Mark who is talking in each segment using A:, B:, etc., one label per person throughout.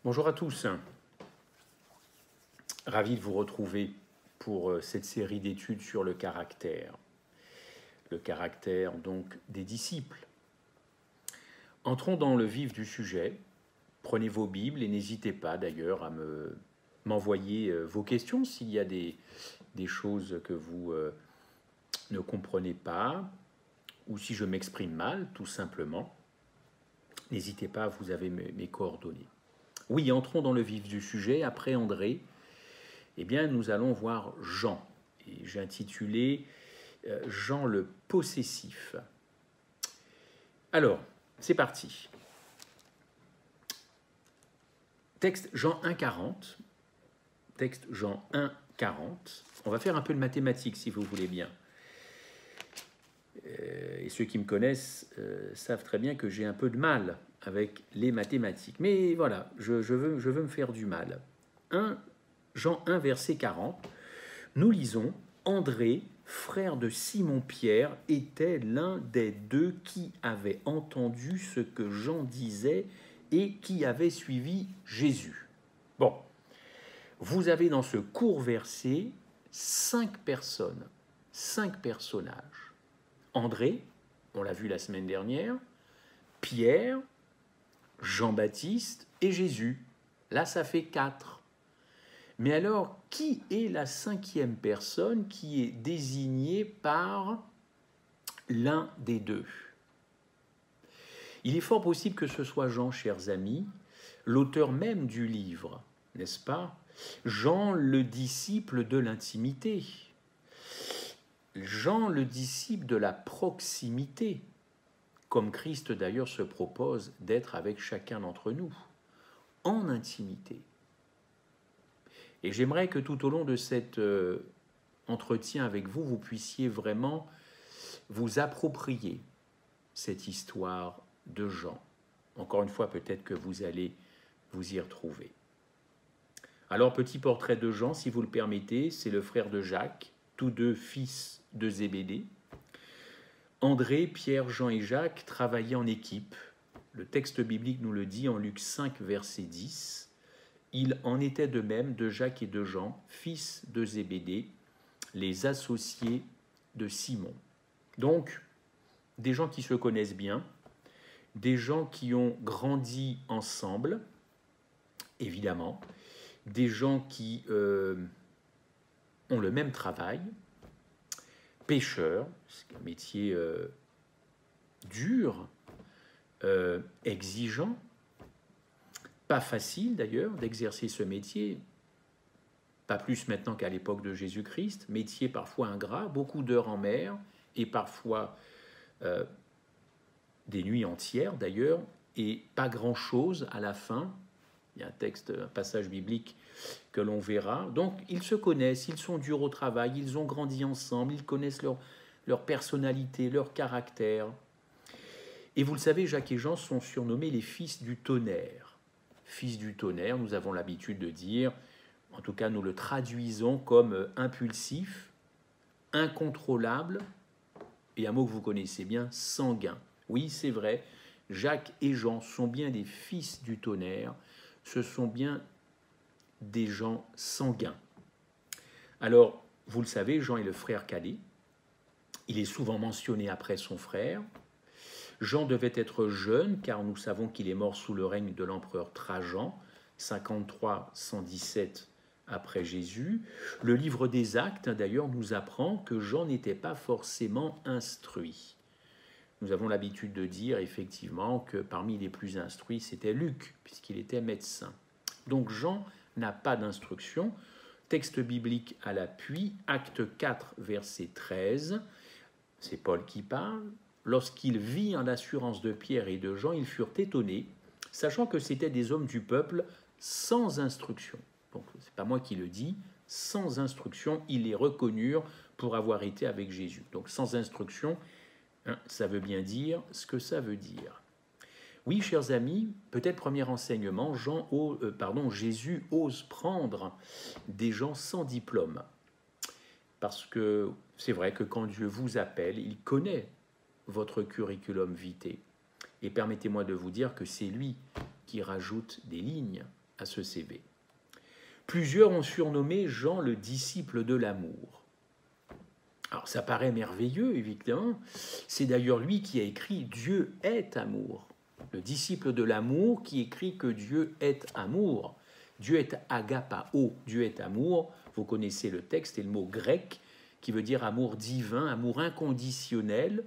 A: Bonjour à tous, ravi de vous retrouver pour cette série d'études sur le caractère donc des disciples. Entrons dans le vif du sujet, prenez vos Bibles et n'hésitez pas d'ailleurs à m'envoyer vos questions s'il y a des choses que vous ne comprenez pas ou si je m'exprime mal tout simplement. N'hésitez pas, vous avez mes coordonnées. Oui, entrons dans le vif du sujet. Après André, eh bien, nous allons voir Jean. Et j'ai intitulé Jean le possessif. Alors, c'est parti. Texte Jean 1,40. Texte Jean 1,40. On va faire un peu de mathématiques si vous voulez bien. Et ceux qui me connaissent savent très bien que j'ai un peu de mal avec les mathématiques. Mais voilà, je veux me faire du mal. Jean 1, verset 40, nous lisons « André, frère de Simon-Pierre, était l'un des deux qui avait entendu ce que Jean disait et qui avait suivi Jésus. » Bon, vous avez dans ce court verset 5 personnes, 5 personnages. André, on l'a vu la semaine dernière, Pierre, Jean-Baptiste et Jésus. Là, ça fait 4. Mais alors, qui est la 5e personne qui est désignée par l'un des deux? Il est fort possible que ce soit Jean, chers amis, l'auteur même du livre, n'est-ce pas? Jean, le disciple de l'intimité. Jean, le disciple de la proximité, comme Christ d'ailleurs se propose d'être avec chacun d'entre nous, en intimité. Et j'aimerais que tout au long de cet entretien avec vous, vous puissiez vraiment vous approprier cette histoire de Jean. Encore une fois, peut-être que vous allez vous y retrouver. Alors, petit portrait de Jean, si vous le permettez, c'est le frère de Jacques, tous deux fils de Zébédée. André, Pierre, Jean et Jacques travaillaient en équipe. Le texte biblique nous le dit en Luc 5, verset 10. Il en était de même de Jacques et de Jean, fils de Zébédée, les associés de Simon. Donc, des gens qui se connaissent bien, des gens qui ont grandi ensemble, évidemment, des gens qui ont le même travail, pêcheurs, c'est un métier dur, exigeant, pas facile d'ailleurs d'exercer ce métier, pas plus maintenant qu'à l'époque de Jésus-Christ, métier parfois ingrat, beaucoup d'heures en mer et parfois des nuits entières d'ailleurs, et pas grand-chose à la fin. Il y a un passage biblique que l'on verra. Donc ils se connaissent, ils sont durs au travail, ils ont grandi ensemble, ils connaissent leur personnalité, leur caractère. Et vous le savez, Jacques et Jean sont surnommés les fils du tonnerre. Fils du tonnerre, nous avons l'habitude de dire, en tout cas nous le traduisons comme impulsif, incontrôlable, et un mot que vous connaissez bien, sanguin. Oui, c'est vrai, Jacques et Jean sont bien des fils du tonnerre, ce sont bien des gens sanguins. Alors, vous le savez, Jean est le frère cadet, il est souvent mentionné après son frère. Jean devait être jeune, car nous savons qu'il est mort sous le règne de l'empereur Trajan, 53-117 après Jésus. Le livre des Actes, d'ailleurs, nous apprend que Jean n'était pas forcément instruit. Nous avons l'habitude de dire, effectivement, que parmi les plus instruits, c'était Luc, puisqu'il était médecin. Donc Jean n'a pas d'instruction. Texte biblique à l'appui, Acte 4, verset 13, c'est Paul qui parle. Lorsqu'il vit en l'assurance de Pierre et de Jean, ils furent étonnés, sachant que c'étaient des hommes du peuple sans instruction. Donc, ce n'est pas moi qui le dis, sans instruction, ils les reconnurent pour avoir été avec Jésus. Donc, sans instruction, ça veut bien dire ce que ça veut dire. Oui, chers amis, peut-être premier enseignement, Jésus ose prendre des gens sans diplôme. Parce que c'est vrai que quand Dieu vous appelle, il connaît votre curriculum vitae. Et permettez-moi de vous dire que c'est lui qui rajoute des lignes à ce CV. Plusieurs ont surnommé Jean le disciple de l'amour. Alors ça paraît merveilleux, évidemment. C'est d'ailleurs lui qui a écrit « Dieu est amour ». Le disciple de l'amour qui écrit que Dieu est amour. Dieu est agapao, Dieu est amour. Vous connaissez le texte et le mot grec qui veut dire amour divin, amour inconditionnel.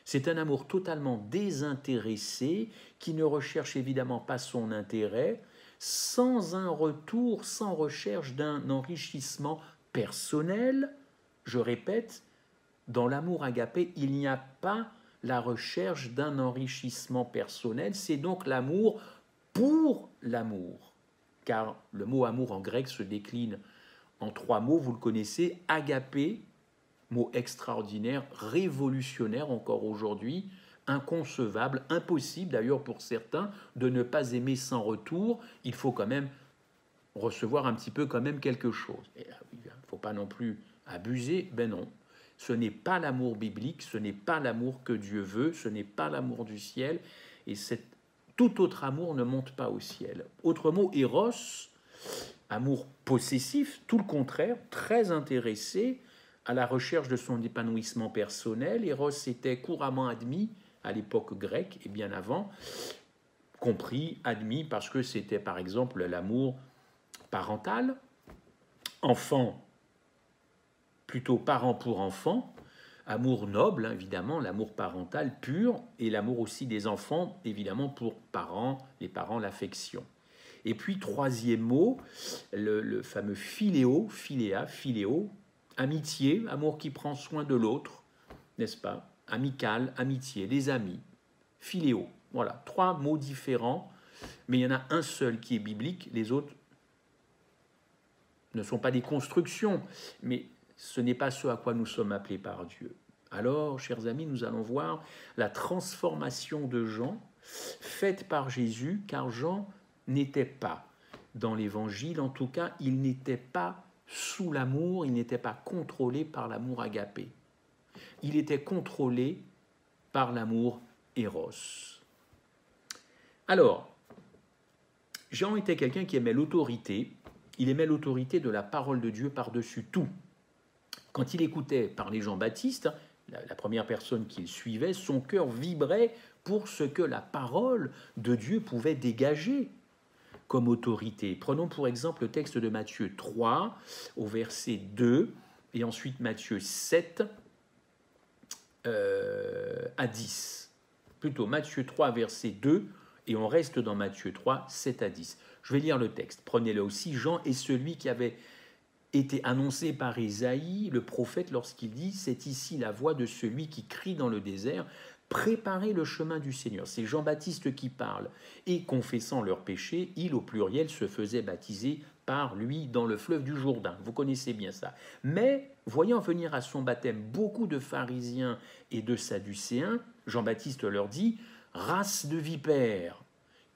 A: C'est un amour totalement désintéressé qui ne recherche évidemment pas son intérêt, sans un retour, sans recherche d'un enrichissement personnel. Je répète, dans l'amour agapé, il n'y a pas la recherche d'un enrichissement personnel, c'est donc l'amour pour l'amour. Car le mot amour en grec se décline en 3 mots, vous le connaissez, agapé, mot extraordinaire, révolutionnaire encore aujourd'hui, inconcevable, impossible d'ailleurs pour certains de ne pas aimer sans retour. Il faut quand même recevoir un petit peu quand même quelque chose. Il ne faut pas non plus abuser, ben non. Ce n'est pas l'amour biblique, ce n'est pas l'amour que Dieu veut, ce n'est pas l'amour du ciel, et tout autre amour ne monte pas au ciel. Autre mot, éros, amour possessif, tout le contraire, très intéressé à la recherche de son épanouissement personnel. Éros était couramment admis à l'époque grecque et bien avant, compris, admis parce que c'était par exemple l'amour parental, enfant, plutôt parent pour enfant, amour noble, évidemment, l'amour parental pur, et l'amour aussi des enfants, évidemment, pour parents, les parents, l'affection. Et puis, 3e mot, le fameux philéo, philéa, philéo, amitié, amour qui prend soin de l'autre, n'est-ce pas? Amical, amitié, les amis, philéo. Voilà, 3 mots différents, mais il y en a un seul qui est biblique, les autres ne sont pas des constructions, mais ce n'est pas ce à quoi nous sommes appelés par Dieu. Alors, chers amis, nous allons voir la transformation de Jean faite par Jésus, car Jean n'était pas dans l'Évangile, en tout cas, il n'était pas sous l'amour, il n'était pas contrôlé par l'amour agapé. Il était contrôlé par l'amour éros. Alors, Jean était quelqu'un qui aimait l'autorité, il aimait l'autorité de la parole de Dieu par-dessus tout. Quand il écoutait parler Jean-Baptiste, la première personne qu'il suivait, son cœur vibrait pour ce que la parole de Dieu pouvait dégager comme autorité. Prenons pour exemple le texte de Matthieu 3 au verset 2 et ensuite Matthieu 7 à 10. Plutôt Matthieu 3 verset 2 et on reste dans Matthieu 3, 7 à 10. Je vais lire le texte. Prenez-le aussi. Jean est celui qui avait été annoncé par Ésaïe, le prophète, lorsqu'il dit « C'est ici la voix de celui qui crie dans le désert, préparez le chemin du Seigneur ». C'est Jean-Baptiste qui parle. Et confessant leurs péchés, il, au pluriel, se faisait baptiser par lui dans le fleuve du Jourdain. Vous connaissez bien ça. Mais, voyant venir à son baptême beaucoup de pharisiens et de sadducéens, Jean-Baptiste leur dit « Race de vipères,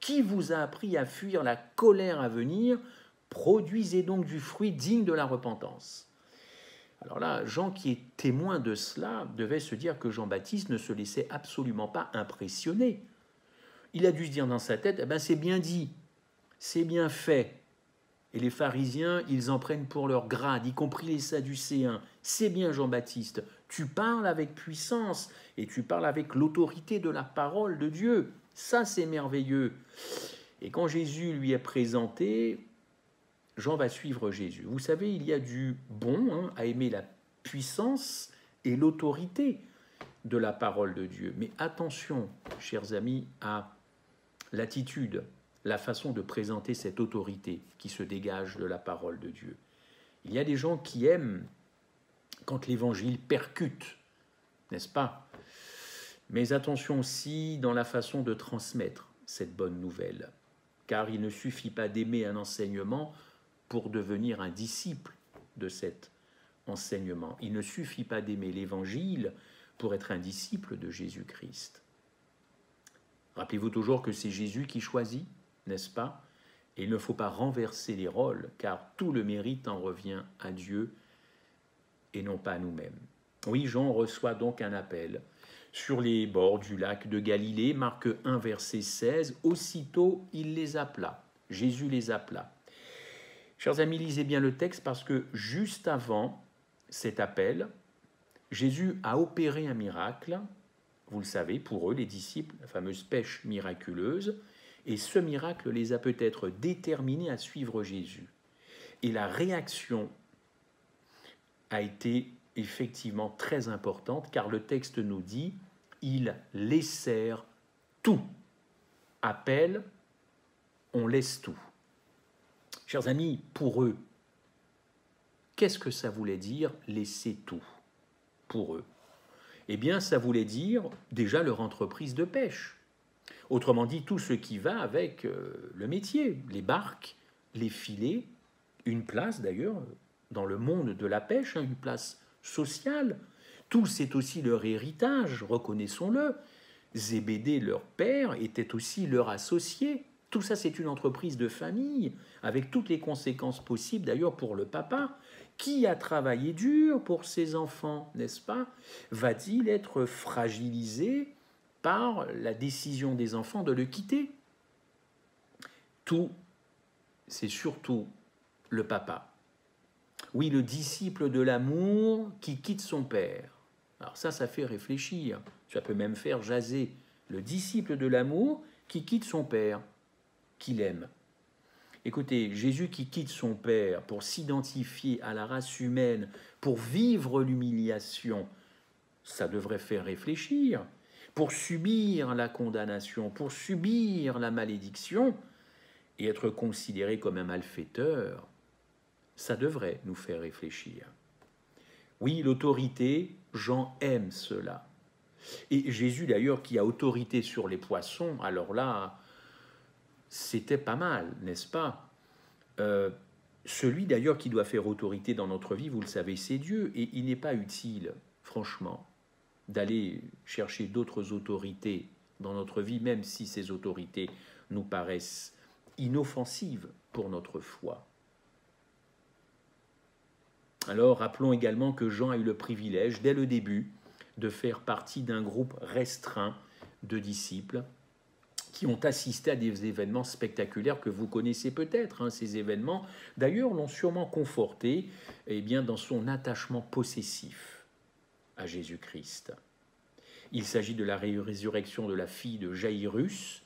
A: qui vous a appris à fuir la colère à venir ? Produisez donc du fruit digne de la repentance. » Alors là, Jean, qui est témoin de cela, devait se dire que Jean-Baptiste ne se laissait absolument pas impressionner. Il a dû se dire dans sa tête, eh ben, c'est bien dit, c'est bien fait. Et les pharisiens, ils en prennent pour leur grade, y compris les sadducéens. C'est bien Jean-Baptiste, tu parles avec puissance et tu parles avec l'autorité de la parole de Dieu. Ça, c'est merveilleux. Et quand Jésus lui est présenté, Jean va suivre Jésus. Vous savez, il y a du bon à aimer la puissance et l'autorité de la parole de Dieu. Mais attention, chers amis, à l'attitude, la façon de présenter cette autorité qui se dégage de la parole de Dieu. Il y a des gens qui aiment quand l'évangile percute, n'est-ce pas? Mais attention aussi dans la façon de transmettre cette bonne nouvelle, car il ne suffit pas d'aimer un enseignement pour devenir un disciple de cet enseignement. Il ne suffit pas d'aimer l'Évangile pour être un disciple de Jésus-Christ. Rappelez-vous toujours que c'est Jésus qui choisit, n'est-ce pas? Et il ne faut pas renverser les rôles, car tout le mérite en revient à Dieu et non pas à nous-mêmes. Oui, Jean reçoit donc un appel. Sur les bords du lac de Galilée, Marc 1, verset 16, aussitôt il les appela. Jésus les appela. Chers amis, lisez bien le texte parce que juste avant cet appel, Jésus a opéré un miracle, vous le savez, pour eux, les disciples, la fameuse pêche miraculeuse, et ce miracle les a peut-être déterminés à suivre Jésus. Et la réaction a été effectivement très importante, car le texte nous dit « ils laissèrent tout ». Appel, on laisse tout. Chers amis, pour eux, qu'est-ce que ça voulait dire laisser tout pour eux? Eh bien, ça voulait dire déjà leur entreprise de pêche. Autrement dit, tout ce qui va avec le métier, les barques, les filets, une place d'ailleurs dans le monde de la pêche, une place sociale. Tout, c'est aussi leur héritage, reconnaissons-le. Zébédée, leur père, était aussi leur associé. Tout ça, c'est une entreprise de famille, avec toutes les conséquences possibles, d'ailleurs, pour le papa. Qui a travaillé dur pour ses enfants, n'est-ce pas? Va-t-il être fragilisé par la décision des enfants de le quitter? Tout, c'est surtout le papa. Oui, le disciple de l'amour qui quitte son père. Alors ça fait réfléchir, ça peut même faire jaser. Le disciple de l'amour qui quitte son père, qu'il aime. Écoutez, Jésus qui quitte son Père pour s'identifier à la race humaine, pour vivre l'humiliation, ça devrait faire réfléchir. Pour subir la condamnation, pour subir la malédiction et être considéré comme un malfaiteur, ça devrait nous faire réfléchir. Oui, l'autorité, Jean aime cela. Et Jésus d'ailleurs qui a autorité sur les poissons, alors là, c'était pas mal, n'est-ce pas? Celui d'ailleurs qui doit faire autorité dans notre vie, vous le savez, c'est Dieu. Et il n'est pas utile, franchement, d'aller chercher d'autres autorités dans notre vie, même si ces autorités nous paraissent inoffensives pour notre foi. Alors, rappelons également que Jean a eu le privilège, dès le début, de faire partie d'un groupe restreint de disciples qui ont assisté à des événements spectaculaires que vous connaissez peut-être. Ces événements, d'ailleurs, l'ont sûrement conforté dans son attachement possessif à Jésus-Christ. Il s'agit de la résurrection de la fille de Jaïrus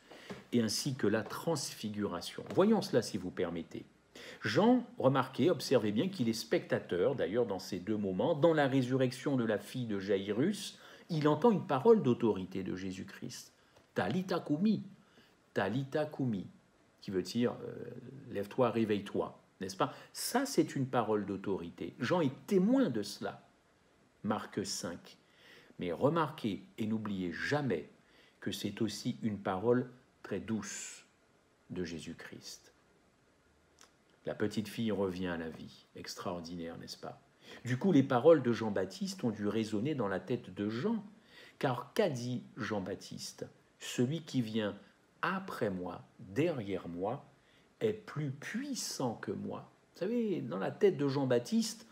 A: et ainsi que la transfiguration. Voyons cela si vous permettez. Jean, remarquez, observez bien qu'il est spectateur, d'ailleurs, dans ces deux moments. Dans la résurrection de la fille de Jaïrus, il entend une parole d'autorité de Jésus-Christ. Talita kumi, Talita kumi, qui veut dire lève-toi, réveille-toi, n'est-ce pas? Ça, c'est une parole d'autorité. Jean est témoin de cela. Marc 5. Mais remarquez et n'oubliez jamais que c'est aussi une parole très douce de Jésus-Christ. La petite fille revient à la vie. Extraordinaire, n'est-ce pas? Du coup, les paroles de Jean-Baptiste ont dû résonner dans la tête de Jean. Car qu'a dit Jean-Baptiste? Celui qui vient après moi, derrière moi, est plus puissant que moi. Vous savez, dans la tête de Jean-Baptiste,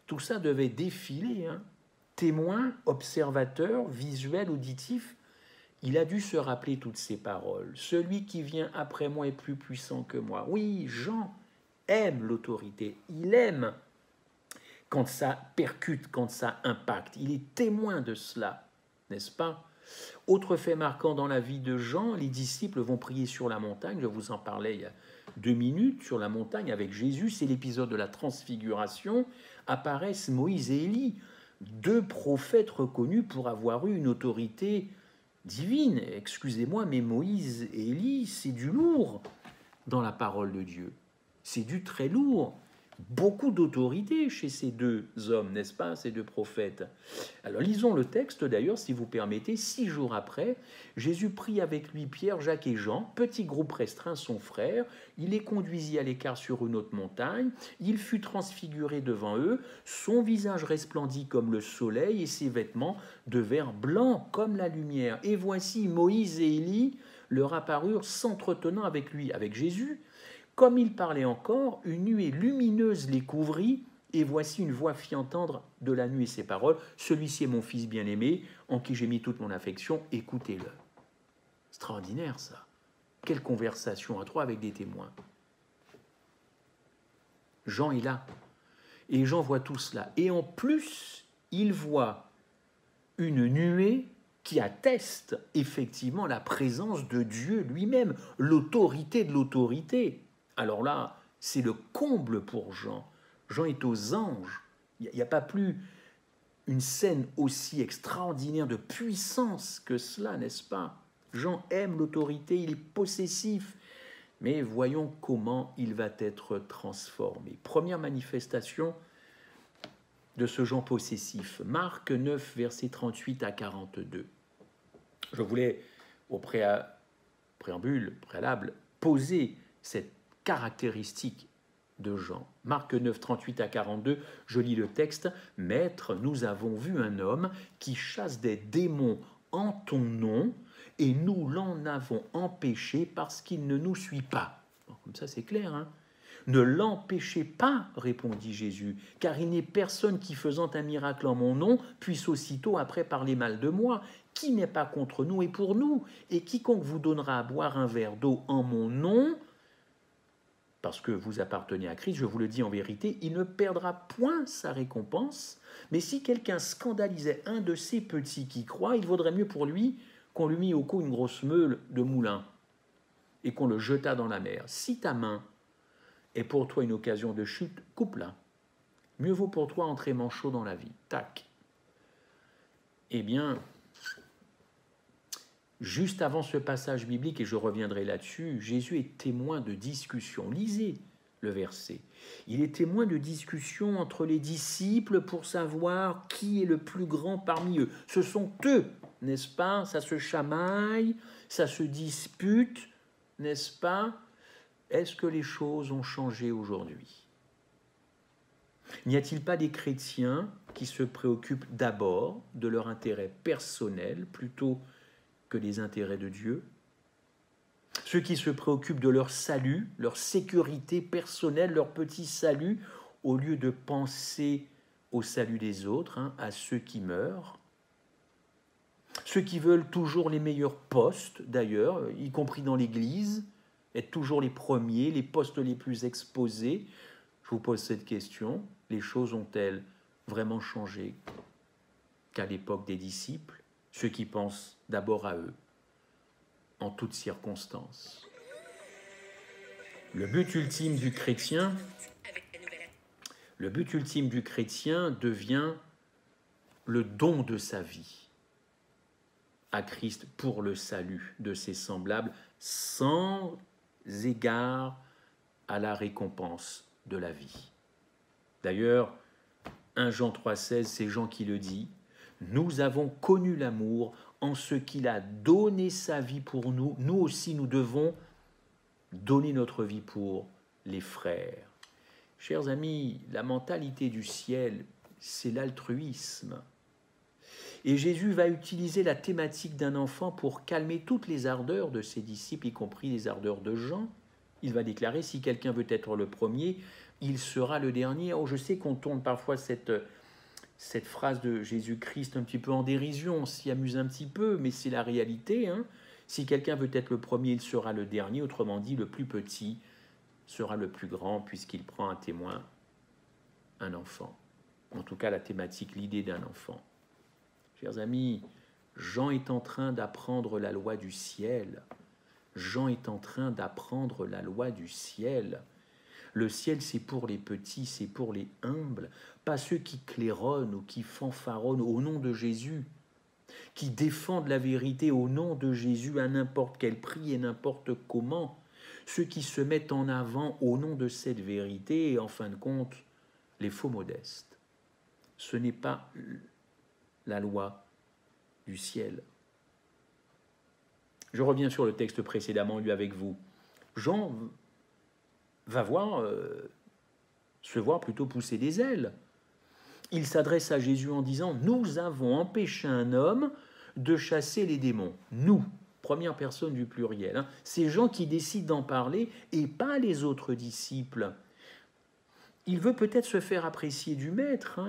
A: tout ça devait défiler. Témoin, observateur, visuel, auditif, il a dû se rappeler toutes ces paroles. Celui qui vient après moi est plus puissant que moi. Oui, Jean aime l'autorité. Il aime quand ça percute, quand ça impacte. Il est témoin de cela, n'est-ce pas? Autre fait marquant dans la vie de Jean, les disciples vont prier sur la montagne. Je vous en parlais il y a 2 minutes, sur la montagne avec Jésus. C'est l'épisode de la transfiguration. Apparaissent Moïse et Élie, 2 prophètes reconnus pour avoir eu une autorité divine. Excusez-moi, mais Moïse et Élie, c'est du lourd dans la parole de Dieu. C'est du très lourd. Beaucoup d'autorité chez ces 2 hommes, n'est-ce pas, ces 2 prophètes. Alors lisons le texte d'ailleurs, si vous permettez. 6 jours après, Jésus prit avec lui Pierre, Jacques et Jean, petit groupe restreint, son frère. Il les conduisit à l'écart sur une autre montagne. Il fut transfiguré devant eux. Son visage resplendit comme le soleil et ses vêtements devinrent blancs comme la lumière. Et voici Moïse et Élie leur apparurent s'entretenant avec lui, avec Jésus. Comme il parlait encore, une nuée lumineuse les couvrit, et voici une voix fit entendre de la nuée ces paroles. Celui-ci est mon fils bien-aimé, en qui j'ai mis toute mon affection, écoutez-le. Extraordinaire ça. Quelle conversation à 3 avec des témoins. Jean est là. Et Jean voit tout cela. Et en plus, il voit une nuée qui atteste effectivement la présence de Dieu lui-même, l'autorité de l'autorité. Alors là, c'est le comble pour Jean. Jean est aux anges. Il n'y a pas plus une scène aussi extraordinaire de puissance que cela, n'est-ce pas? Jean aime l'autorité, il est possessif. Mais voyons comment il va être transformé. Première manifestation de ce Jean possessif. Marc 9, versets 38 à 42. Je voulais, au préalable, poser cette caractéristique de Jean. Marc 9, 38 à 42, je lis le texte. « Maître, nous avons vu un homme qui chasse des démons en ton nom, et nous l'en avons empêché parce qu'il ne nous suit pas. » Comme ça, c'est clair, hein? « Ne l'empêchez pas, répondit Jésus, car il n'est personne qui, faisant un miracle en mon nom, puisse aussitôt après parler mal de moi. Qui n'est pas contre nous et pour nous? Et quiconque vous donnera à boire un verre d'eau en mon nom, parce que vous appartenez à Christ, je vous le dis en vérité, il ne perdra point sa récompense. Mais si quelqu'un scandalisait un de ces petits qui croient, il vaudrait mieux pour lui qu'on lui mit au cou une grosse meule de moulin et qu'on le jetât dans la mer. Si ta main est pour toi une occasion de chute, coupe-la. Mieux vaut pour toi entrer manchot dans la vie. Tac. Eh bien, juste avant ce passage biblique, et je reviendrai là-dessus, Jésus est témoin de discussion. Lisez le verset. Il est témoin de discussion entre les disciples pour savoir qui est le plus grand parmi eux. Ce sont eux, n'est-ce pas? Ça se chamaille, ça se dispute, n'est-ce pas? Est-ce que les choses ont changé aujourd'hui? N'y a-t-il pas des chrétiens qui se préoccupent d'abord de leur intérêt personnel plutôt que des intérêts de Dieu? Ceux qui se préoccupent de leur salut, leur sécurité personnelle, leur petit salut, au lieu de penser au salut des autres, à ceux qui meurent. Ceux qui veulent toujours les meilleurs postes, d'ailleurs, y compris dans l'Église, être toujours les premiers, les postes les plus exposés. Je vous pose cette question, les choses ont-elles vraiment changé qu'à l'époque des disciples? Ceux qui pensent d'abord à eux, en toutes circonstances. Le but ultime du chrétien devient le don de sa vie à Christ pour le salut de ses semblables, sans égard à la récompense de la vie. D'ailleurs, 1 Jean 3,16, c'est Jean qui le dit, « Nous avons connu l'amour en ce qu'il a donné sa vie pour nous. Nous aussi, nous devons donner notre vie pour les frères. » Chers amis, la mentalité du ciel, c'est l'altruisme. Et Jésus va utiliser la thématique d'un enfant pour calmer toutes les ardeurs de ses disciples, y compris les ardeurs de Jean. Il va déclarer, si quelqu'un veut être le premier, il sera le dernier. Oh, je sais qu'on tourne parfois cette phrase de Jésus-Christ un petit peu en dérision, on s'y amuse un petit peu, mais c'est la réalité. Si quelqu'un veut être le premier, il sera le dernier. Autrement dit, le plus petit sera le plus grand, puisqu'il prend un témoin, un enfant. En tout cas, la thématique, l'idée d'un enfant. Chers amis, Jean est en train d'apprendre la loi du ciel. Jean est en train d'apprendre la loi du ciel. Le ciel, c'est pour les petits, c'est pour les humbles, pas ceux qui claironnent ou qui fanfaronnent au nom de Jésus, qui défendent la vérité au nom de Jésus à n'importe quel prix et n'importe comment, ceux qui se mettent en avant au nom de cette vérité et en fin de compte, les faux modestes. Ce n'est pas la loi du ciel. Je reviens sur le texte précédemment lu avec vous. Jean va se voir plutôt pousser des ailes. Il s'adresse à Jésus en disant « Nous avons empêché un homme de chasser les démons. » Nous, première personne du pluriel. C'est Jean qui décide d'en parler et pas les autres disciples. Il veut peut-être se faire apprécier du maître.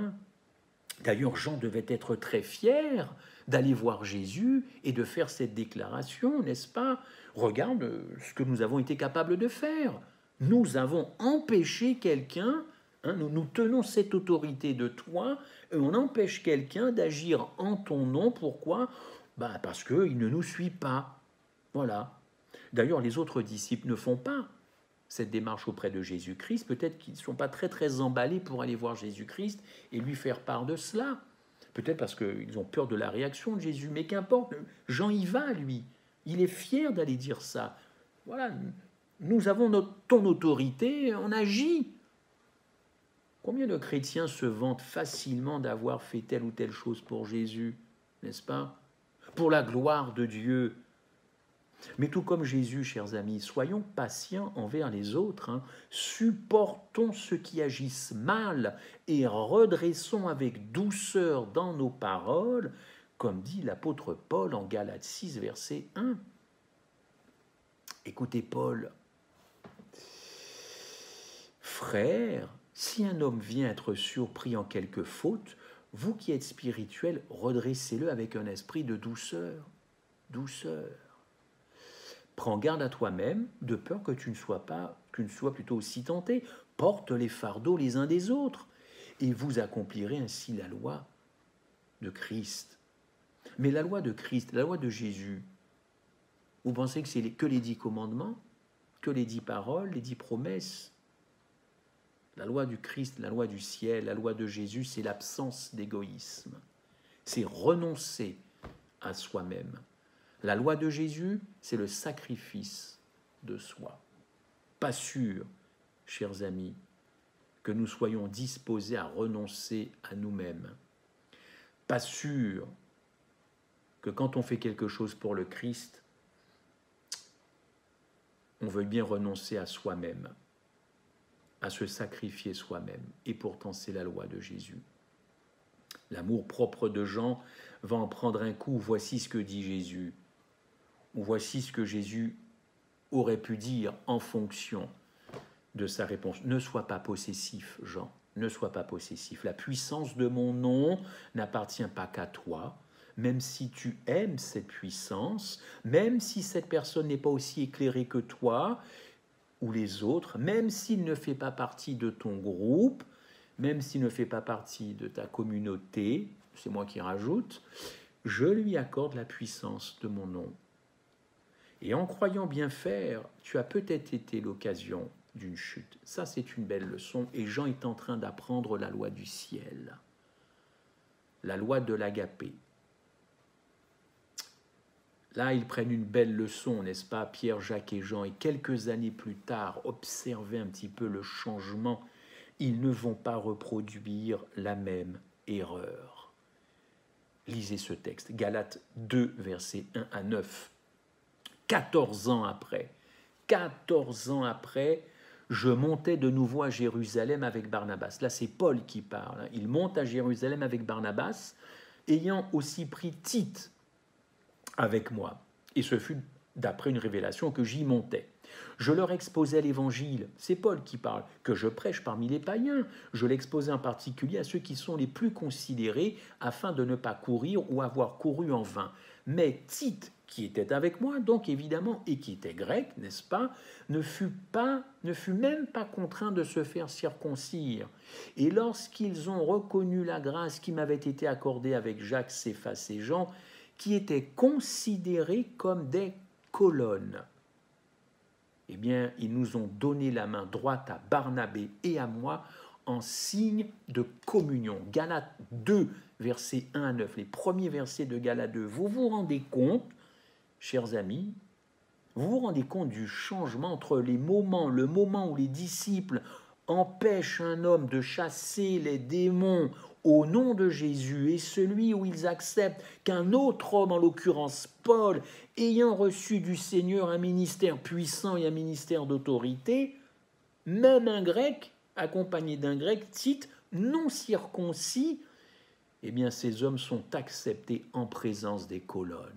A: D'ailleurs, Jean devait être très fier d'aller voir Jésus et de faire cette déclaration, n'est-ce pas? Regarde ce que nous avons été capables de faire. Nous avons empêché quelqu'un, hein, nous tenons cette autorité de toi, et on empêche quelqu'un d'agir en ton nom. Pourquoi? Parce qu'il ne nous suit pas. Voilà. D'ailleurs, les autres disciples ne font pas cette démarche auprès de Jésus-Christ. Peut-être qu'ils ne sont pas très très emballés pour aller voir Jésus-Christ et lui faire part de cela. Peut-être parce qu'ils ont peur de la réaction de Jésus, mais qu'importe, Jean y va, lui. Il est fier d'aller dire ça. Voilà, nous avons ton autorité, on agit. Combien de chrétiens se vantent facilement d'avoir fait telle ou telle chose pour Jésus, n'est-ce pas? Pour la gloire de Dieu. Mais tout comme Jésus, chers amis, soyons patients envers les autres, hein. Supportons ceux qui agissent mal et redressons avec douceur dans nos paroles, comme dit l'apôtre Paul en Galates 6, verset 1. Écoutez Paul. Frères, si un homme vient être surpris en quelque faute, vous qui êtes spirituels, redressez-le avec un esprit de douceur. Douceur. Prends garde à toi-même, de peur que tu ne sois plutôt aussi tenté. Porte les fardeaux les uns des autres, et vous accomplirez ainsi la loi de Christ. Mais la loi de Christ, la loi de Jésus, vous pensez que c'est que les 10 commandements, que les 10 paroles, les 10 promesses? La loi du Christ, la loi du ciel, la loi de Jésus, c'est l'absence d'égoïsme. C'est renoncer à soi-même. La loi de Jésus, c'est le sacrifice de soi. Pas sûr, chers amis, que nous soyons disposés à renoncer à nous-mêmes. Pas sûr que quand on fait quelque chose pour le Christ, on veuille bien renoncer à soi-même, à se sacrifier soi-même. Et pourtant, c'est la loi de Jésus. L'amour propre de Jean va en prendre un coup. Voici ce que dit Jésus. Ou voici ce que Jésus aurait pu dire en fonction de sa réponse. Ne sois pas possessif, Jean, ne sois pas possessif. La puissance de mon nom n'appartient pas qu'à toi, même si tu aimes cette puissance, même si cette personne n'est pas aussi éclairée que toi ou les autres, même s'il ne fait pas partie de ton groupe, même s'il ne fait pas partie de ta communauté, c'est moi qui rajoute, je lui accorde la puissance de mon nom. Et en croyant bien faire, tu as peut-être été l'occasion d'une chute. Ça, c'est une belle leçon. Et Jean est en train d'apprendre la loi du ciel, la loi de l'agapé. Là, ils prennent une belle leçon, n'est-ce pas, Pierre, Jacques et Jean. Et quelques années plus tard, observez un petit peu le changement. Ils ne vont pas reproduire la même erreur. Lisez ce texte, Galates 2, versets 1 à 9. 14 ans après, je montais de nouveau à Jérusalem avec Barnabas. Là, c'est Paul qui parle. Il monte à Jérusalem avec Barnabas, ayant aussi pris Tite avec moi. Et ce fut d'après une révélation que j'y montais. Je leur exposais l'évangile, c'est Paul qui parle, que je prêche parmi les païens. Je l'exposais en particulier à ceux qui sont les plus considérés, afin de ne pas courir ou avoir couru en vain. Mais Tite, qui était avec moi, donc évidemment, et qui était grec, n'est-ce pas, ne fut même pas contraint de se faire circoncire. Et lorsqu'ils ont reconnu la grâce qui m'avait été accordée avec Jacques, Céphas et Jean, qui étaient considérés comme des colonnes, eh bien, ils nous ont donné la main droite à Barnabé et à moi en signe de communion. Galates 2, versets 1 à 9, les premiers versets de Galates 2. Vous vous rendez compte, chers amis, vous vous rendez compte du changement entre le moment où les disciples empêchent un homme de chasser les démons au nom de Jésus et celui où ils acceptent qu'un autre homme, en l'occurrence Paul, ayant reçu du Seigneur un ministère puissant et un ministère d'autorité, même un grec, accompagné d'un grec, Tite, non circoncis, eh bien ces hommes sont acceptés en présence des colonnes.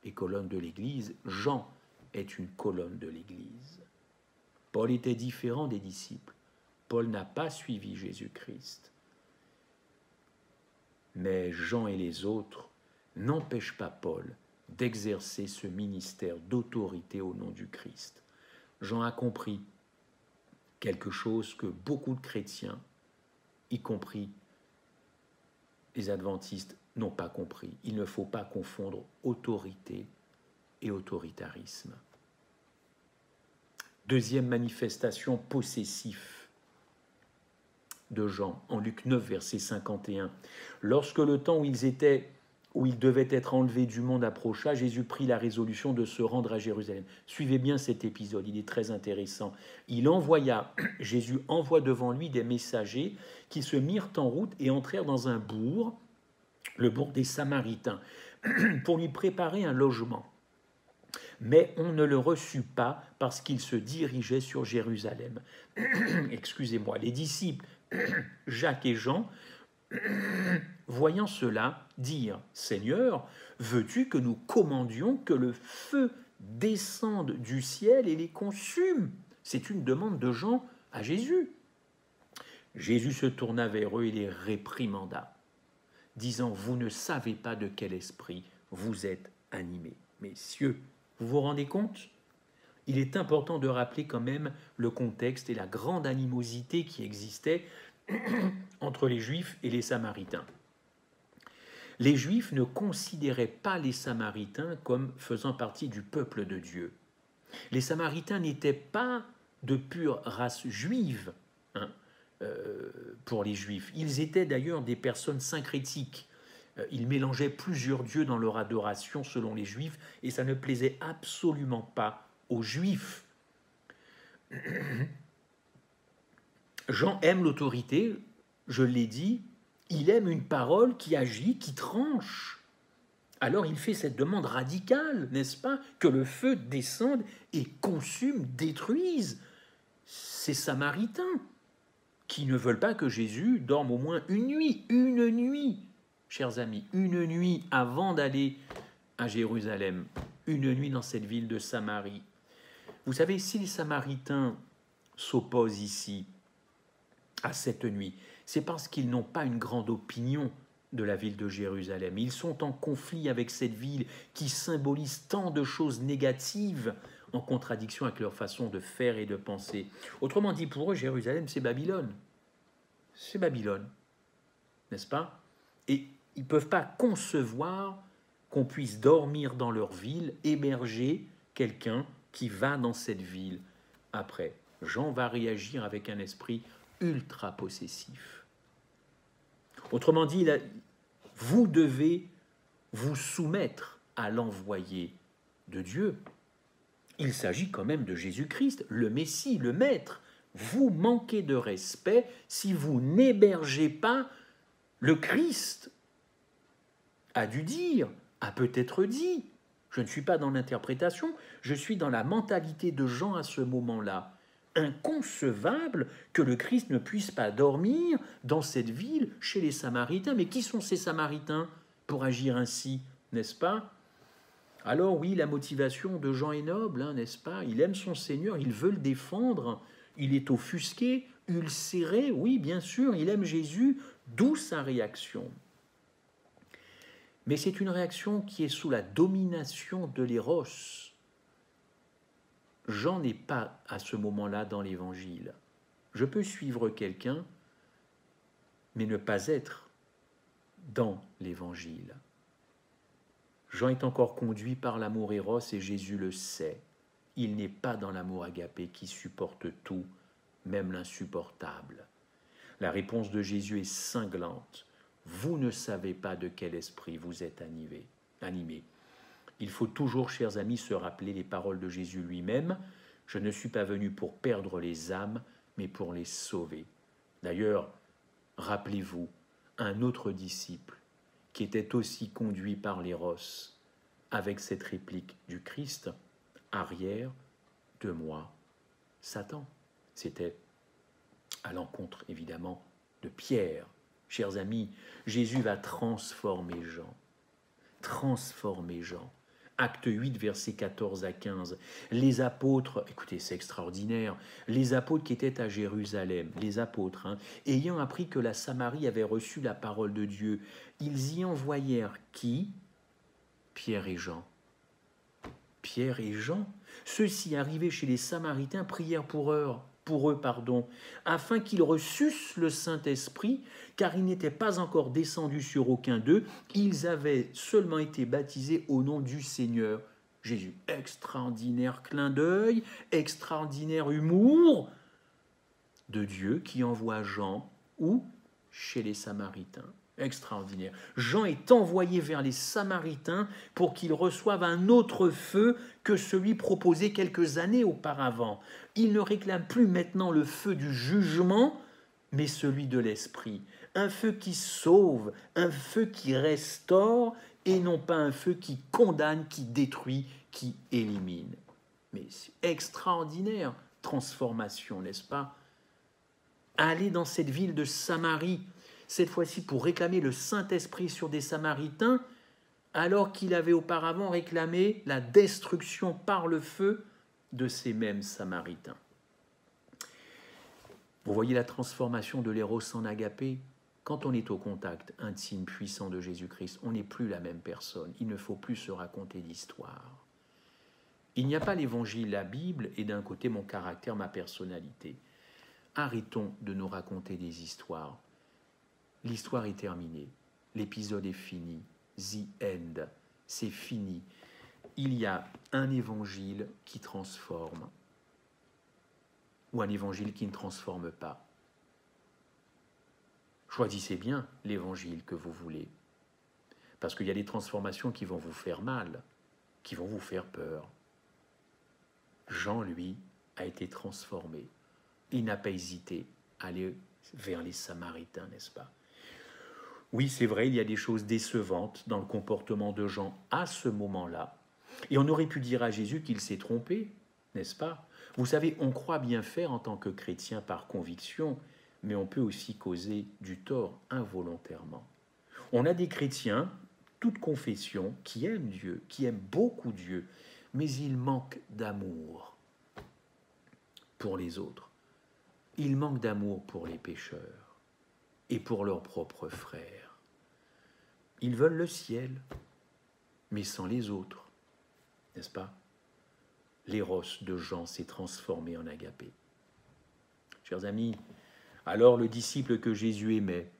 A: Les colonnes de l'Église, Jean est une colonne de l'Église. Paul était différent des disciples. Paul n'a pas suivi Jésus-Christ. Mais Jean et les autres n'empêchent pas Paul d'exercer ce ministère d'autorité au nom du Christ. Jean a compris quelque chose que beaucoup de chrétiens, y compris les adventistes, n'ont pas compris. Il ne faut pas confondre autorité et autoritarisme. Deuxième manifestation possessive de Jean, en Luc 9, verset 51. Lorsque le temps où ils devaient être enlevés du monde approcha, Jésus prit la résolution de se rendre à Jérusalem. Suivez bien cet épisode, il est très intéressant. Jésus envoie devant lui des messagers qui se mirent en route et entrèrent dans un bourg, le bourg des Samaritains, pour lui préparer un logement. Mais on ne le reçut pas parce qu'il se dirigeait sur Jérusalem. Excusez-moi, les disciples Jacques et Jean, voyant cela, dirent « Seigneur, veux-tu que nous commandions que le feu descende du ciel et les consume ?» C'est une demande de Jean à Jésus. Jésus se tourna vers eux et les réprimanda, disant « Vous ne savez pas de quel esprit vous êtes animés. » Messieurs, vous vous rendez compte ? Il est important de rappeler quand même le contexte et la grande animosité qui existait entre les Juifs et les Samaritains. Les Juifs ne considéraient pas les Samaritains comme faisant partie du peuple de Dieu. Les Samaritains n'étaient pas de pure race juive pour les Juifs. Ils étaient d'ailleurs des personnes syncrétiques. Ils mélangeaient plusieurs dieux dans leur adoration selon les Juifs et ça ne plaisait absolument pas aux Juifs. Jean aime l'autorité, je l'ai dit, il aime une parole qui agit, qui tranche. Alors il fait cette demande radicale, n'est-ce pas? Que le feu descende et consume, détruise ces Samaritains qui ne veulent pas que Jésus dorme au moins une nuit, chers amis, une nuit avant d'aller à Jérusalem, une nuit dans cette ville de Samarie. Vous savez, si les Samaritains s'opposent ici à cette nuit, c'est parce qu'ils n'ont pas une grande opinion de la ville de Jérusalem. Ils sont en conflit avec cette ville qui symbolise tant de choses négatives en contradiction avec leur façon de faire et de penser. Autrement dit, pour eux, Jérusalem, c'est Babylone. C'est Babylone, n'est-ce pas? Et ils ne peuvent pas concevoir qu'on puisse dormir dans leur ville, héberger quelqu'un qui va dans cette ville après. Jean va réagir avec un esprit ultra possessif. Autrement dit, vous devez vous soumettre à l'envoyé de Dieu. Il s'agit quand même de Jésus-Christ, le Messie, le Maître. Vous manquez de respect si vous n'hébergez pas le Christ. A dû dire, a peut-être dit. Je ne suis pas dans l'interprétation, je suis dans la mentalité de Jean à ce moment-là. Inconcevable que le Christ ne puisse pas dormir dans cette ville chez les Samaritains. Mais qui sont ces Samaritains pour agir ainsi, n'est-ce pas? Alors oui, la motivation de Jean est noble, n'est-ce pas? Il aime son Seigneur, il veut le défendre, il est offusqué, ulcéré, oui, bien sûr, il aime Jésus, d'où sa réaction. Mais c'est une réaction qui est sous la domination de l'éros. Jean n'est pas à ce moment-là dans l'Évangile. Je peux suivre quelqu'un, mais ne pas être dans l'Évangile. Jean est encore conduit par l'amour éros et Jésus le sait. Il n'est pas dans l'amour agapé qui supporte tout, même l'insupportable. La réponse de Jésus est cinglante. Vous ne savez pas de quel esprit vous êtes animés. Il faut toujours, chers amis, se rappeler les paroles de Jésus lui-même. Je ne suis pas venu pour perdre les âmes, mais pour les sauver. D'ailleurs, rappelez-vous, un autre disciple qui était aussi conduit par l'éros avec cette réplique du Christ, « Arrière de moi, Satan ». C'était à l'encontre, évidemment, de Pierre. Chers amis, Jésus va transformer Jean. Transformer Jean. Acte 8, versets 14 à 15. Les apôtres, écoutez, c'est extraordinaire, les apôtres qui étaient à Jérusalem, les apôtres, ayant appris que la Samarie avait reçu la parole de Dieu, ils y envoyèrent qui? Pierre et Jean. Pierre et Jean, ceux-ci arrivés chez les Samaritains prièrent pour eux, afin qu'ils reçussent le Saint-Esprit, car ils n'étaient pas encore descendus sur aucun d'eux, ils avaient seulement été baptisés au nom du Seigneur Jésus. Extraordinaire clin d'œil, extraordinaire humour de Dieu qui envoie Jean où? Chez les Samaritains. Extraordinaire. Jean est envoyé vers les Samaritains pour qu'ils reçoivent un autre feu que celui proposé quelques années auparavant. Il ne réclame plus maintenant le feu du jugement, mais celui de l'esprit. Un feu qui sauve, un feu qui restaure, et non pas un feu qui condamne, qui détruit, qui élimine. Mais c'est extraordinaire transformation, n'est-ce pas? Aller dans cette ville de Samarie, cette fois-ci pour réclamer le Saint-Esprit sur des Samaritains, alors qu'il avait auparavant réclamé la destruction par le feu de ces mêmes Samaritains. Vous voyez la transformation de l'éros en agapé. Quand on est au contact intime, puissant de Jésus-Christ, on n'est plus la même personne. Il ne faut plus se raconter d'histoire. Il n'y a pas l'évangile, la Bible, et d'un côté mon caractère, ma personnalité. Arrêtons de nous raconter des histoires. L'histoire est terminée. L'épisode est fini. The end. C'est fini. Il y a un évangile qui transforme ou un évangile qui ne transforme pas. Choisissez bien l'évangile que vous voulez. Parce qu'il y a des transformations qui vont vous faire mal, qui vont vous faire peur. Jean, lui, a été transformé. Il n'a pas hésité à aller vers les Samaritains, n'est-ce pas? Oui, c'est vrai, il y a des choses décevantes dans le comportement de Jean à ce moment-là. Et on aurait pu dire à Jésus qu'il s'est trompé, n'est-ce pas? Vous savez, on croit bien faire en tant que chrétien par conviction, mais on peut aussi causer du tort involontairement. On a des chrétiens, toute confession, qui aiment Dieu, qui aiment beaucoup Dieu, mais ils manquent d'amour pour les autres. Ils manquent d'amour pour les pécheurs et pour leurs propres frères. Ils veulent le ciel, mais sans les autres, n'est-ce pas? L'éros de Jean s'est transformé en agapé. Chers amis, alors le disciple que Jésus aimait,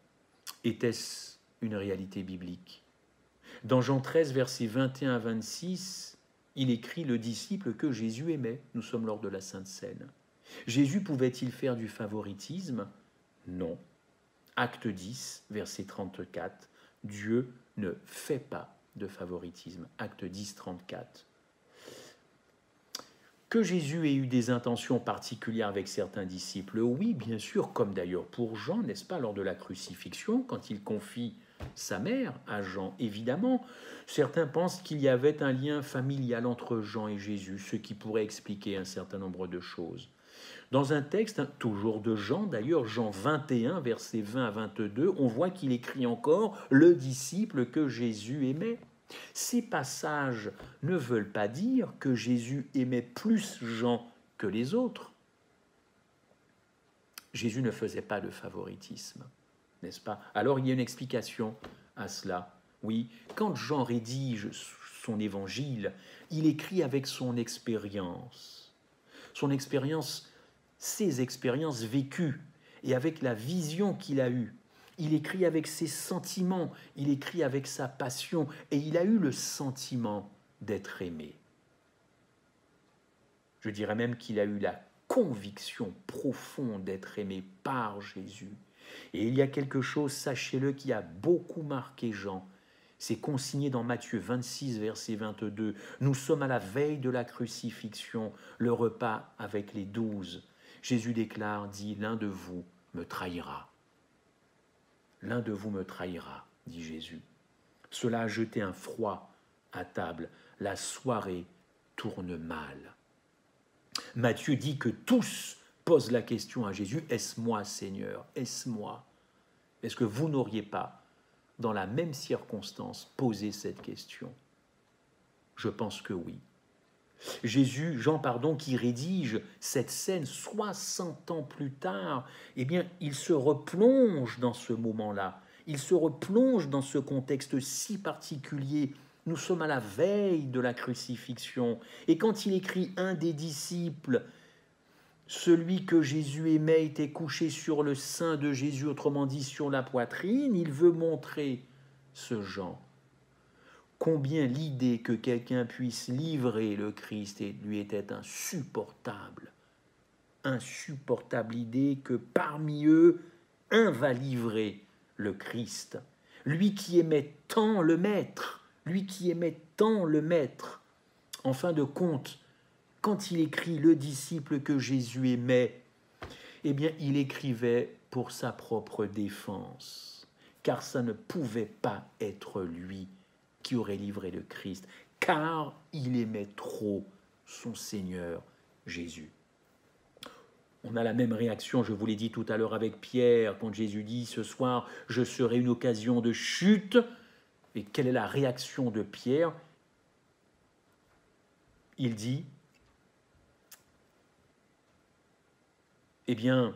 A: était-ce une réalité biblique? Dans Jean 13, versets 21 à 26, il écrit « Le disciple que Jésus aimait ». Nous sommes lors de la Sainte Seine. Jésus pouvait-il faire du favoritisme? Non. Acte 10, verset 34, Dieu ne fait pas de favoritisme. Acte 10, 34. Que Jésus ait eu des intentions particulières avec certains disciples, oui, bien sûr, comme d'ailleurs pour Jean, n'est-ce pas, lors de la crucifixion, quand il confie sa mère à Jean, évidemment. Certains pensent qu'il y avait un lien familial entre Jean et Jésus, ce qui pourrait expliquer un certain nombre de choses. Dans un texte, toujours de Jean, d'ailleurs, Jean 21, versets 20 à 22, on voit qu'il écrit encore « le disciple que Jésus aimait ». Ces passages ne veulent pas dire que Jésus aimait plus Jean que les autres. Jésus ne faisait pas de favoritisme, n'est-ce pas? Alors il y a une explication à cela. Oui, quand Jean rédige son évangile, il écrit avec son expérience. Son expérience, ses expériences vécues et avec la vision qu'il a eue. Il écrit avec ses sentiments, il écrit avec sa passion, et il a eu le sentiment d'être aimé. Je dirais même qu'il a eu la conviction profonde d'être aimé par Jésus. Et il y a quelque chose, sachez-le, qui a beaucoup marqué Jean. C'est consigné dans Matthieu 26, verset 22. Nous sommes à la veille de la crucifixion, le repas avec les 12. Jésus déclare, dit, « L'un de vous me trahira. » L'un de vous me trahira, dit Jésus. Cela a jeté un froid à table. La soirée tourne mal. Matthieu dit que tous posent la question à Jésus, « Est-ce moi, Seigneur? Est-ce moi ?» Est-ce que vous n'auriez pas, dans la même circonstance, posé cette question? Je pense que oui. Jean, qui rédige cette scène 60 ans plus tard, eh bien, il se replonge dans ce moment-là. Il se replonge dans ce contexte si particulier. Nous sommes à la veille de la crucifixion. Et quand il écrit un des disciples, celui que Jésus aimait était couché sur le sein de Jésus, autrement dit sur la poitrine, il veut montrer ce Jean combien l'idée que quelqu'un puisse livrer le Christ lui était insupportable. Insupportable idée que parmi eux, un va livrer le Christ. Lui qui aimait tant le Maître, lui qui aimait tant le Maître. En fin de compte, quand il écrit le disciple que Jésus aimait, eh bien, il écrivait pour sa propre défense, car ça ne pouvait pas être lui qui aurait livré le Christ, car il aimait trop son Seigneur Jésus. On a la même réaction, je vous l'ai dit tout à l'heure avec Pierre, quand Jésus dit « Ce soir, je serai une occasion de chute ». Et quelle est la réaction de Pierre? Il dit « Eh bien,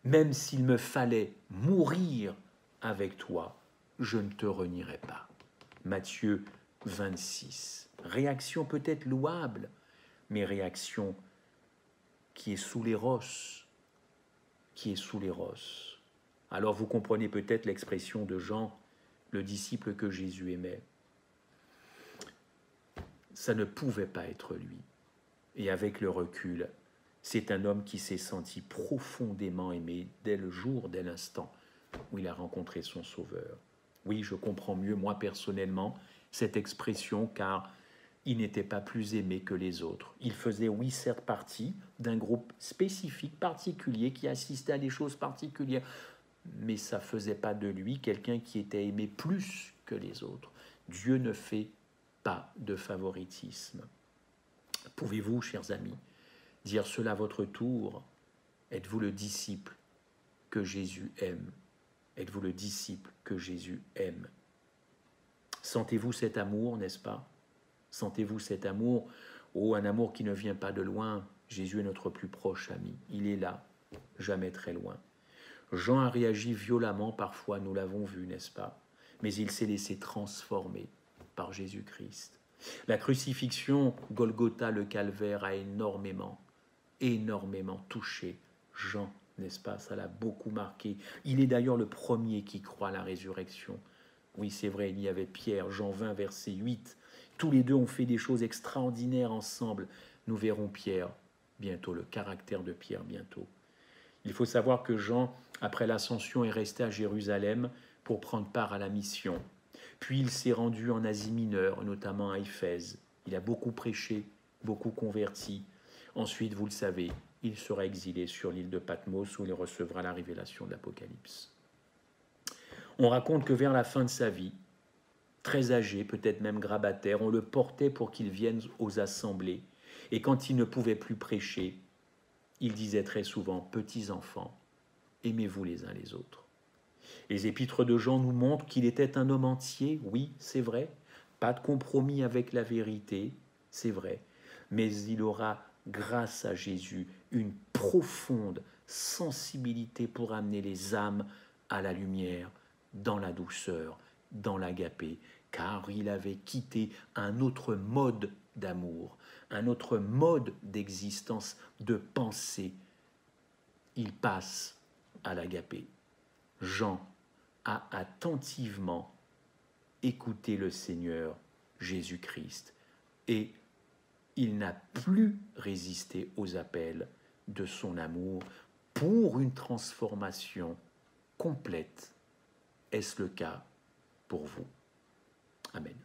A: même s'il me fallait mourir avec toi, je ne te renierai pas. » Matthieu 26. Réaction peut-être louable, mais réaction qui est sous les rosses, qui est sous les rosses. Alors vous comprenez peut-être l'expression de Jean, le disciple que Jésus aimait. Ça ne pouvait pas être lui. Et avec le recul, c'est un homme qui s'est senti profondément aimé dès le jour, dès l'instant où il a rencontré son Sauveur. Oui, je comprends mieux, moi personnellement, cette expression, car il n'était pas plus aimé que les autres. Il faisait, oui, certes partie d'un groupe spécifique, particulier, qui assistait à des choses particulières, mais ça ne faisait pas de lui quelqu'un qui était aimé plus que les autres. Dieu ne fait pas de favoritisme. Pouvez-vous, chers amis, dire cela à votre tour? Êtes-vous le disciple que Jésus aime? Êtes-vous le disciple que Jésus aime? Sentez-vous cet amour, n'est-ce pas? Sentez-vous cet amour? Oh, un amour qui ne vient pas de loin. Jésus est notre plus proche ami. Il est là, jamais très loin. Jean a réagi violemment parfois, nous l'avons vu, n'est-ce pas? Mais il s'est laissé transformer par Jésus-Christ. La crucifixion, Golgotha, le calvaire, a énormément touché Jean, n'est-ce pas? Ça l'a beaucoup marqué. Il est d'ailleurs le premier qui croit à la résurrection. Oui, c'est vrai, il y avait Pierre, Jean 20, verset 8. Tous les deux ont fait des choses extraordinaires ensemble. Nous verrons Pierre bientôt, le caractère de Pierre bientôt. Il faut savoir que Jean, après l'ascension, est resté à Jérusalem pour prendre part à la mission. Puis il s'est rendu en Asie mineure, notamment à Éphèse. Il a beaucoup prêché, beaucoup converti. Ensuite, vous le savez, il sera exilé sur l'île de Patmos où il recevra la révélation de l'Apocalypse. On raconte que vers la fin de sa vie, très âgé, peut-être même grabataire, on le portait pour qu'il vienne aux assemblées. Et quand il ne pouvait plus prêcher, il disait très souvent « Petits enfants, aimez-vous les uns les autres ». Les épîtres de Jean nous montrent qu'il était un homme entier, oui, c'est vrai, pas de compromis avec la vérité, c'est vrai, mais il aura, grâce à Jésus, une profonde sensibilité pour amener les âmes à la lumière, dans la douceur, dans l'agapé, car il avait quitté un autre mode d'amour, un autre mode d'existence, de pensée. Il passe à l'agapé. Jean a attentivement écouté le Seigneur Jésus-Christ et il n'a plus résisté aux appels de son amour pour une transformation complète. Est-ce le cas pour vous? Amen.